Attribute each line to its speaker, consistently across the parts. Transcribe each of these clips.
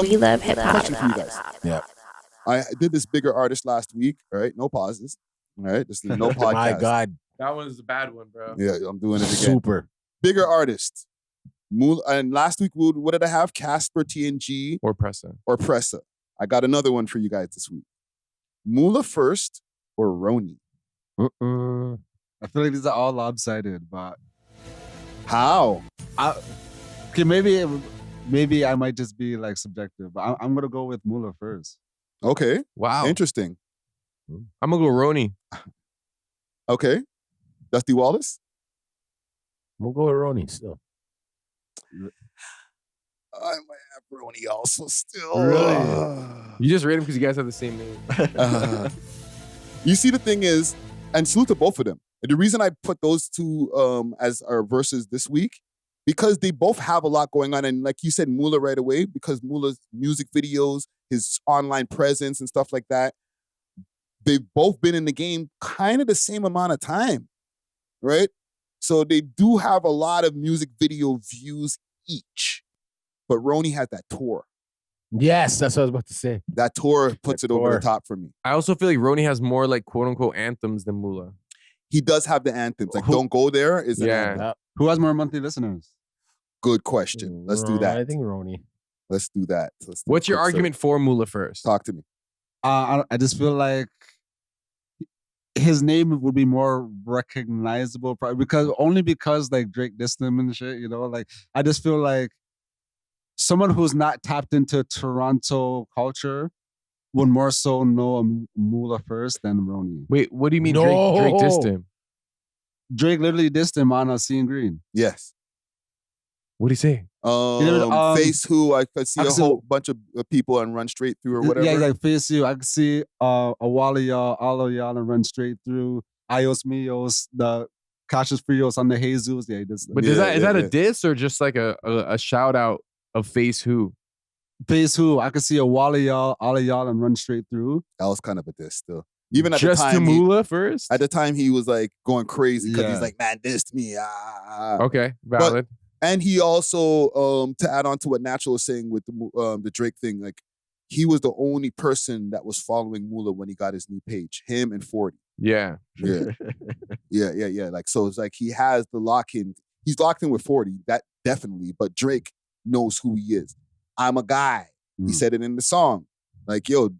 Speaker 1: We love hip
Speaker 2: Question for you
Speaker 1: hop.
Speaker 2: guys.
Speaker 3: Yeah.
Speaker 2: I did this bigger artist last week. All right, no pauses. All right, this is no podcast.
Speaker 3: My God.
Speaker 4: That one's a bad one, bro.
Speaker 2: Yeah, I'm doing it again.
Speaker 3: Super.
Speaker 2: Bigger artist. Moula, and last week, what did I have? Casper, TNG,
Speaker 4: Or Pressa.
Speaker 2: or Pressa. I got another one for you guys this week. Moula first or Roney?
Speaker 5: I feel like these are all lopsided, but
Speaker 2: How?
Speaker 5: okay, maybe I might just be like subjective, but I'm gonna go with Moula first.
Speaker 2: Okay,
Speaker 4: Wow.
Speaker 2: interesting.
Speaker 4: I'm gonna go Roney.
Speaker 2: Okay, Dusty Wallace?
Speaker 3: We'll go with Roney still.
Speaker 2: I might have Roney also still.
Speaker 5: Really?
Speaker 4: You just rate him because you guys have the same name.
Speaker 2: You see, the thing is, and salute to both of them. And the reason I put those two as our verses this week, because they both have a lot going on. And like you said, Moula right away, because Moula's music videos, his online presence and stuff like that, they've both been in the game kind of the same amount of time, right? So they do have a lot of music video views each. But Roney has that tour.
Speaker 3: Yes, that's what I was about to say.
Speaker 2: That tour puts
Speaker 3: That
Speaker 2: it over the
Speaker 3: tour.
Speaker 2: top for me.
Speaker 4: I also feel like Roney has more like quote unquote anthems than Moula.
Speaker 2: He does have the anthems. Like,
Speaker 5: Who-
Speaker 2: Don't Go There is an
Speaker 4: Yeah.
Speaker 2: anthem.
Speaker 5: Who has more monthly listeners?
Speaker 2: Good question. Let's do that.
Speaker 3: I think Roney.
Speaker 2: Let's do that. Let's do a
Speaker 4: What's your
Speaker 2: quick
Speaker 4: argument for Moula first?
Speaker 2: search. Talk to me.
Speaker 5: I just feel like his name would be more recognizable because like Drake dissed him and shit, you know? Like, I just feel like someone who's not tapped into Toronto culture would more so know Moula first than Roney.
Speaker 4: Wait, what do you mean
Speaker 3: No.
Speaker 4: Drake dissed him?
Speaker 5: Drake literally dissed him on a Seeing Green.
Speaker 2: Yes.
Speaker 4: What'd he say?
Speaker 2: Face Who, I could see
Speaker 5: I
Speaker 2: a
Speaker 5: could see-
Speaker 2: whole bunch of people and run straight through or whatever.
Speaker 5: Yeah, like Face You. I can see all of y'all and run straight through. Ios Mios, the Cassius Frios on the Jesus. Yeah, he does that.
Speaker 4: But
Speaker 2: Yeah,
Speaker 4: is that
Speaker 2: yeah.
Speaker 4: a diss or just like a shout out of Face Who?
Speaker 5: Face Who. I can see all of y'all and run straight through.
Speaker 2: That was kind of a diss still. Even at
Speaker 4: Just
Speaker 2: the
Speaker 4: to
Speaker 2: time,
Speaker 4: Moula first?
Speaker 2: at the time he was like going crazy because
Speaker 5: Yeah.
Speaker 2: he's like, man, dissed me.
Speaker 4: Okay, valid.
Speaker 2: And he also, to add on to what Natural was saying with the Drake thing, like he was the only person that was following Moula when he got his new page. Him and 40.
Speaker 4: Yeah.
Speaker 2: Yeah. yeah. Like, so it's like he has the lock in. He's locked in with 40, that definitely. But Drake knows who he is. I'm a guy. He
Speaker 5: Mm.
Speaker 2: said it in the song. Like, yo,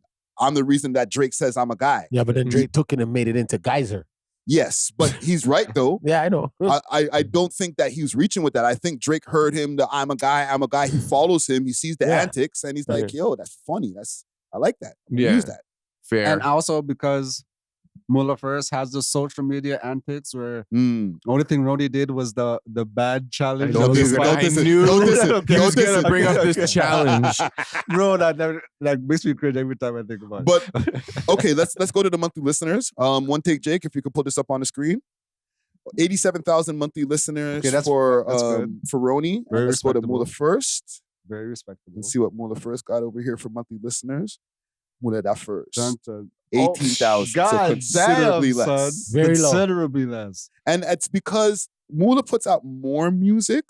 Speaker 2: I'm the reason that Drake says I'm a guy.
Speaker 3: Yeah, but then Drake took it and made it into Geyser.
Speaker 2: Yes, but he's right though.
Speaker 3: Yeah, I know.
Speaker 2: I don't think that he was reaching with that. I think Drake heard him, the I'm a guy. He follows him. He sees the
Speaker 3: Yeah.
Speaker 2: antics and he's like, yo, that's funny. I like that.
Speaker 4: Yeah.
Speaker 2: Use that.
Speaker 4: Fair.
Speaker 5: And also because Moula first has the social media antics where the only thing Roney did was the bad challenge.
Speaker 4: Don't diss it. I knew
Speaker 2: Don't diss it.
Speaker 4: he was
Speaker 2: Don't diss
Speaker 4: gonna
Speaker 2: it.
Speaker 4: bring up this challenge.
Speaker 5: Bro, that makes me cringe every time I think about it.
Speaker 2: But okay, let's go to the monthly listeners. One take, Jake, if you could put this up on the screen. 87,000 monthly listeners
Speaker 5: Okay, that's
Speaker 2: for
Speaker 5: good.
Speaker 2: Roney.
Speaker 5: Very
Speaker 2: Let's go to
Speaker 5: respectable.
Speaker 2: Moula first.
Speaker 5: Very respectable.
Speaker 2: Let's see what Moula first got over here for monthly listeners. Moula that first.
Speaker 5: Dun, dun.
Speaker 2: 18,000. So
Speaker 5: God
Speaker 2: considerably
Speaker 5: damn,
Speaker 2: less.
Speaker 5: son.
Speaker 3: Very low.
Speaker 5: Considerably less.
Speaker 2: And it's because Moula puts out more music.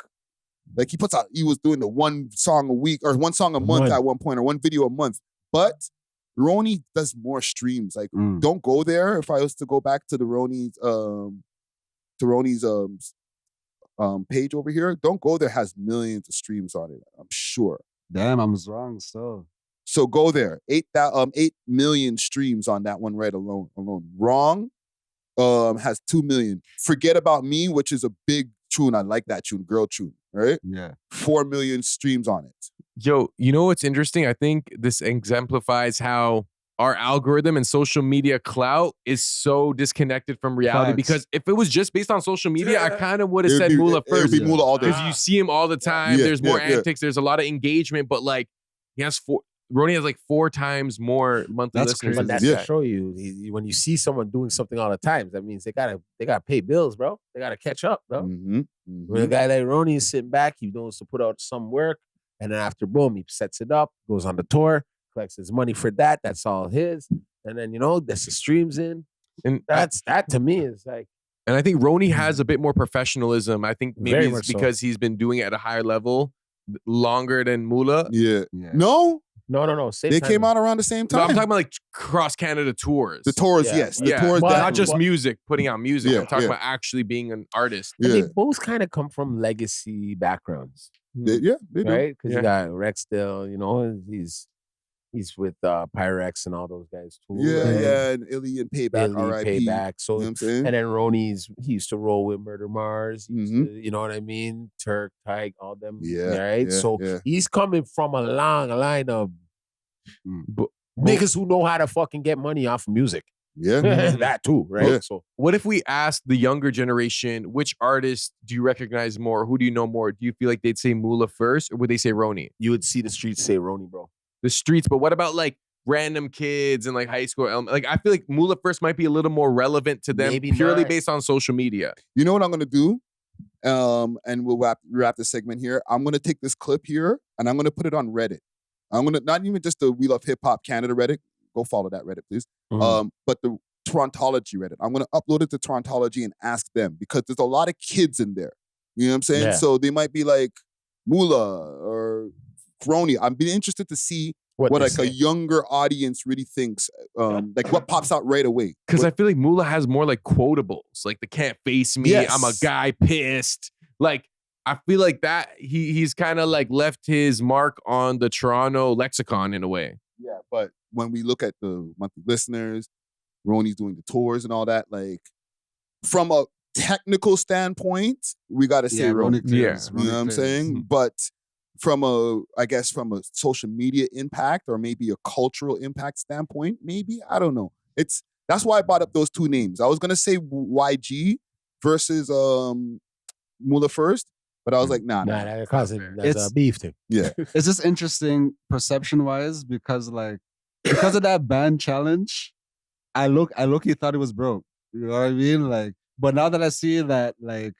Speaker 2: Like he was doing the one song a week or one song a month at one point or one video a month. But Roney does more streams. Like, Don't Go There. If I was to go back to the Roney's page over here, Don't Go There has millions of streams on it, I'm sure.
Speaker 5: Damn, I was wrong. So
Speaker 2: So go there. 8 million streams on that one right alone. Wrong has 2 million. Forget About Me, which is a big tune. I like that tune, girl tune, right?
Speaker 5: yeah.
Speaker 2: 4 million streams on it.
Speaker 4: Yo, you know what's interesting? I think this exemplifies how our algorithm and social media clout is so disconnected from reality.
Speaker 5: Facts.
Speaker 4: Because if it was just based on social media, I kind of would have
Speaker 2: It'd
Speaker 4: said
Speaker 2: be-
Speaker 4: Moula
Speaker 2: it would
Speaker 4: first.
Speaker 2: be Moula all day.
Speaker 4: Because you see him all the time.
Speaker 2: Yeah,
Speaker 4: There's more
Speaker 2: yeah.
Speaker 4: antics. There's a lot of engagement. But like, Roney has like 4 times more monthly
Speaker 5: That's
Speaker 4: listeners.
Speaker 5: crazy.
Speaker 3: But that's
Speaker 2: Yeah.
Speaker 3: to show you when you see someone doing something all the time, that means they gotta pay bills, bro. They gotta catch up, bro.
Speaker 2: Mm-hmm.
Speaker 3: When a guy like Roney is sitting back, he knows to put out some work, and then after boom, he sets it up, goes on the tour, collects his money for that. That's all his, and then that's the streams in,
Speaker 4: And
Speaker 3: that to me is like
Speaker 4: And I think Roney has a bit more professionalism. I think maybe
Speaker 3: Very
Speaker 4: it's
Speaker 3: much so.
Speaker 4: because he's been doing it at a higher level longer than Moula.
Speaker 2: Yeah.
Speaker 5: Yeah.
Speaker 2: No,
Speaker 3: No. Same
Speaker 2: they
Speaker 3: time.
Speaker 2: came out around the same
Speaker 4: No, I'm
Speaker 2: time.
Speaker 4: talking about like cross Canada tours.
Speaker 2: The tours,
Speaker 3: Yeah,
Speaker 2: yes. The
Speaker 4: yeah,
Speaker 2: tours,
Speaker 3: but-
Speaker 4: not
Speaker 2: definitely.
Speaker 4: just music, putting out music.
Speaker 2: Yeah,
Speaker 4: I'm talking
Speaker 2: yeah.
Speaker 4: about actually being an artist.
Speaker 3: And
Speaker 2: Yeah,
Speaker 3: they both kind of come from legacy backgrounds,
Speaker 2: they do.
Speaker 3: right? Because
Speaker 4: Yeah.
Speaker 3: you got Rex still, he's with Pyrex and all those guys too.
Speaker 2: Yeah,
Speaker 3: right?
Speaker 2: yeah, and Illy and Payback,
Speaker 3: Illy,
Speaker 2: R.I.P.
Speaker 3: Payback. So,
Speaker 2: You know what I'm saying?
Speaker 3: and then Roney's, he used to roll with Murder Mars. He used
Speaker 2: Mhm.
Speaker 3: to, you know what I mean? Turk, Tyke, all them.
Speaker 2: Yeah,
Speaker 3: Right?
Speaker 2: yeah,
Speaker 3: So
Speaker 2: yeah.
Speaker 3: he's coming from a long line of
Speaker 4: But
Speaker 3: niggas who know how to fucking get money off of music.
Speaker 2: Yeah.
Speaker 3: That too, right?
Speaker 2: Yeah.
Speaker 3: So
Speaker 4: what if we asked the younger generation, which artist do you recognize more? Who do you know more? Do you feel like they'd say Moula first, or would they say Roney?
Speaker 3: you would see the streets say Roney, bro.
Speaker 4: The streets, but what about like random kids and like high school? Like I feel like Moula first might be a little more relevant to them,
Speaker 3: Maybe
Speaker 4: purely
Speaker 3: not.
Speaker 4: based on social media.
Speaker 2: You know what I'm gonna do? And we'll wrap this segment here. I'm gonna take this clip here and I'm gonna put it on Reddit. I'm gonna not even just the We Love Hip Hop Canada Reddit. Go follow that Reddit, please. But the Torontology Reddit. I'm gonna upload it to Torontology and ask them because there's a lot of kids in there. You know what I'm saying?
Speaker 3: Yeah.
Speaker 2: So they might be like Moula or Roney. I'm being interested to see what
Speaker 3: they
Speaker 2: like
Speaker 3: say.
Speaker 2: a younger audience really thinks. Like what pops out right away.
Speaker 4: Because I
Speaker 2: What-
Speaker 4: feel like Moula has more like quotables, like the can't face me, I'm a
Speaker 2: Yes.
Speaker 4: guy pissed. Like I feel like that he's kind of like left his mark on the Toronto lexicon in a way.
Speaker 2: Yeah, but when we look at the monthly listeners, Roney's doing the tours and all that, like from a technical standpoint, we gotta say Roney.
Speaker 5: clears,
Speaker 2: You know what I'm saying? But from a social media impact or maybe a cultural impact standpoint, maybe, I don't know. That's why I brought up those two names. I was gonna say YG versus Moula first, but I was like, nah.
Speaker 3: Nah, that causing that's
Speaker 5: It's-
Speaker 3: a beef thing.
Speaker 2: Yeah.
Speaker 5: It's just interesting perception wise because of that band challenge, I look-y thought it was broke. You know what I mean? Like, but now that I see that, like,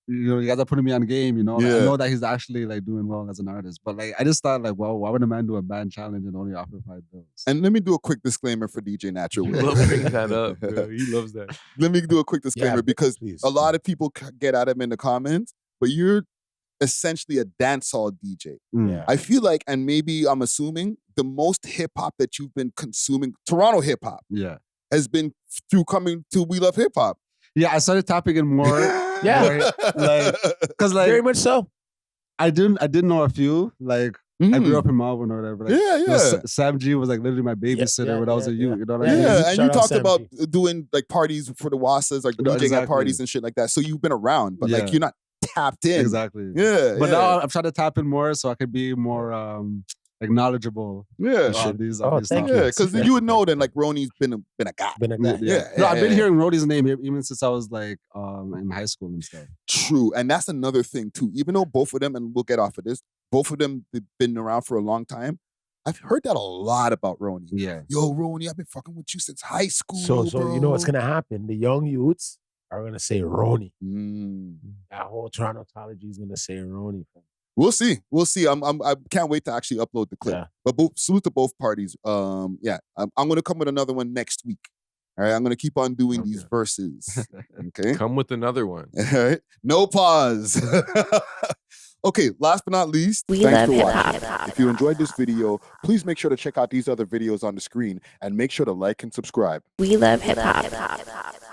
Speaker 5: you guys are putting me on game, like,
Speaker 2: Yeah.
Speaker 5: I know that he's actually like doing well as an artist. But like, I just thought like, well, why would a man do a band challenge and only offer $5?
Speaker 2: And let me do a quick disclaimer for DJ Natural.
Speaker 4: Love bringing that up. Bro. He loves that.
Speaker 2: Let me do a quick disclaimer because
Speaker 3: please.
Speaker 2: a lot of people get at him in the comments, but you're essentially a dancehall DJ.
Speaker 3: Yeah.
Speaker 2: I feel like, and maybe I'm assuming, the most hip hop that you've been consuming, Toronto hip hop,
Speaker 5: Yeah.
Speaker 2: has been through coming to We Love Hip Hop.
Speaker 5: Yeah, I started tapping in more.
Speaker 3: Yeah.
Speaker 5: Because like
Speaker 3: Very much so.
Speaker 5: I didn't know a few. Like I grew up in Melbourne or whatever. Like,
Speaker 2: Yeah.
Speaker 5: Sam G was like literally my babysitter
Speaker 3: yeah,
Speaker 5: when I was a
Speaker 3: yeah,
Speaker 5: youth.
Speaker 3: yeah.
Speaker 5: You know what I
Speaker 2: Yeah,
Speaker 5: mean?
Speaker 2: and
Speaker 3: Shout
Speaker 2: you
Speaker 3: out
Speaker 2: talked
Speaker 3: Sam
Speaker 2: about
Speaker 3: G.
Speaker 2: doing like parties for the Wassas, like
Speaker 5: No,
Speaker 2: DJing at
Speaker 5: exactly.
Speaker 2: parties and shit like that. So you've been around, but like
Speaker 5: Yeah.
Speaker 2: you're not tapped in.
Speaker 5: Exactly.
Speaker 2: Yeah.
Speaker 5: But
Speaker 2: yeah.
Speaker 5: now I'm trying to tap in more so I could be more like knowledgeable.
Speaker 2: Yeah.
Speaker 5: on these
Speaker 3: thank
Speaker 5: topics.
Speaker 3: you.
Speaker 2: Yeah, because you would know then like Roney's been a guy.
Speaker 3: Been a
Speaker 5: Yeah.
Speaker 3: guy.
Speaker 2: Yeah,
Speaker 5: No, I've been
Speaker 2: yeah.
Speaker 5: hearing Roddy's name even since I was like in high school and stuff.
Speaker 2: True. And that's another thing too. Even though both of them, and we'll get off of this, both of them have been around for a long time. I've heard that a lot about Roney.
Speaker 5: Yeah.
Speaker 2: Yo, Roney, I've been fucking with you since high school.
Speaker 3: So you know what's gonna happen? The young youths are gonna say Roney. That whole Torontology is gonna say Roney.
Speaker 2: We'll see. I can't wait to actually upload the clip.
Speaker 3: Yeah.
Speaker 2: But salute to both parties. I'm gonna come with another one next week. All right, I'm gonna keep on doing these verses. Okay.
Speaker 4: Come with another one.
Speaker 2: All right. No pause. Okay, last but not least,
Speaker 1: We
Speaker 2: thanks
Speaker 1: love
Speaker 2: for
Speaker 1: hip
Speaker 2: watching.
Speaker 1: hop.
Speaker 2: If you enjoyed this video, please make sure to check out these other videos on the screen and make sure to like and subscribe.
Speaker 1: We love hip hop.